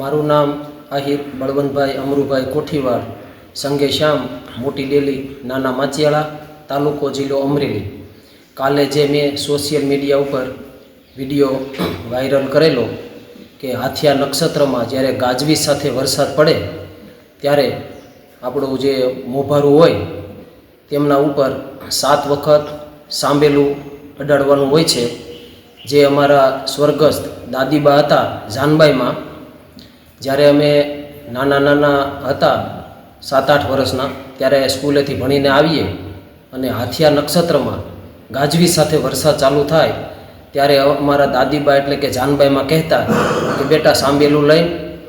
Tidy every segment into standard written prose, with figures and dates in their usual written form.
મારું નામ આહિર બળવંતભાઈ અમરુભાઈ કોઠીવાડ, સંગે શ્યામ, મોટી ડેલી, નાના માચિયાળા, તાલુકો જિલ્લો અમરેલી. કાલે જે મેં સોશિયલ મીડિયા ઉપર વિડીયો વાયરલ કરેલો કે હાથિયા નક્ષત્રમાં જ્યારે ગાજવીજ સાથે વરસાદ પડે ત્યારે આપણું જે મોભારું હોય તેમના ઉપર 7 વખત સાંભેલું અડાડવાનું હોય છે. જે અમારા સ્વર્ગસ્થ દાદીબા હતા જાનબાઈમાં, જ્યારે અમે નાના હતા 7-8 વર્ષના, ત્યારે સ્કૂલેથી ભણીને આવીએ અને હાથિયા નક્ષત્રમાં ગાજવીજ સાથે વરસાદ ચાલુ થાય ત્યારે અમારા દાદીબા એટલે કે જાનબાઈમાં કહેતા કે બેટા સાંભેલું લઈ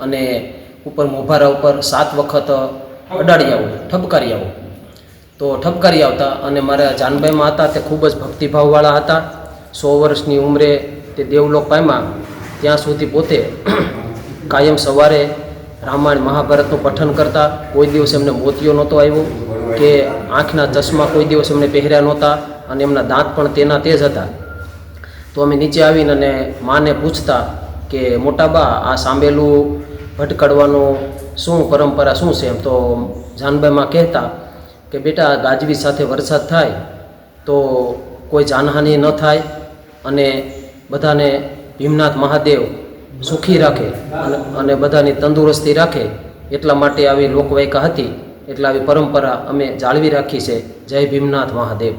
અને ઉપર મોભારા ઉપર 7 વખત અડાડી આવો, ઠપકારી આવો. તો ઠપકારી આવતા અને મારા જાનબાઈમાં હતા તે ખૂબ જ ભક્તિભાવવાળા હતા. 100 વર્ષની ઉંમરે તે દેવલોક પામ્યા ત્યાં સુધી પોતે કાયમ સવારે રામાયણ મહાભારતનું પઠન કરતા. કોઈ દિવસ એમને મોતિયો નહોતો આવ્યો કે આંખના ચશ્મા કોઈ દિવસ એમને પહેર્યા નહોતા અને એમના દાંત પણ તેના તે જ હતા. તો અમે નીચે આવીને અને માને પૂછતા કે મોટાબા આ સાંભેલું ભટકડવાનું શું પરંપરા શું છે? એમ તો જાનબાઈમાં કહેતા કે બેટા ગાજવીજ સાથે વરસાદ થાય તો કોઈ જાનહાનિ ન થાય અને બધાને ભીમનાથ મહાદેવ સુખી રાખે અને બધાની તંદુરસ્તી રાખે, એટલા માટે આવી લોકવાયકા હતી. એટલે આવી પરંપરા અમે જાળવી રાખી છે. જય ભીમનાથ મહાદેવ.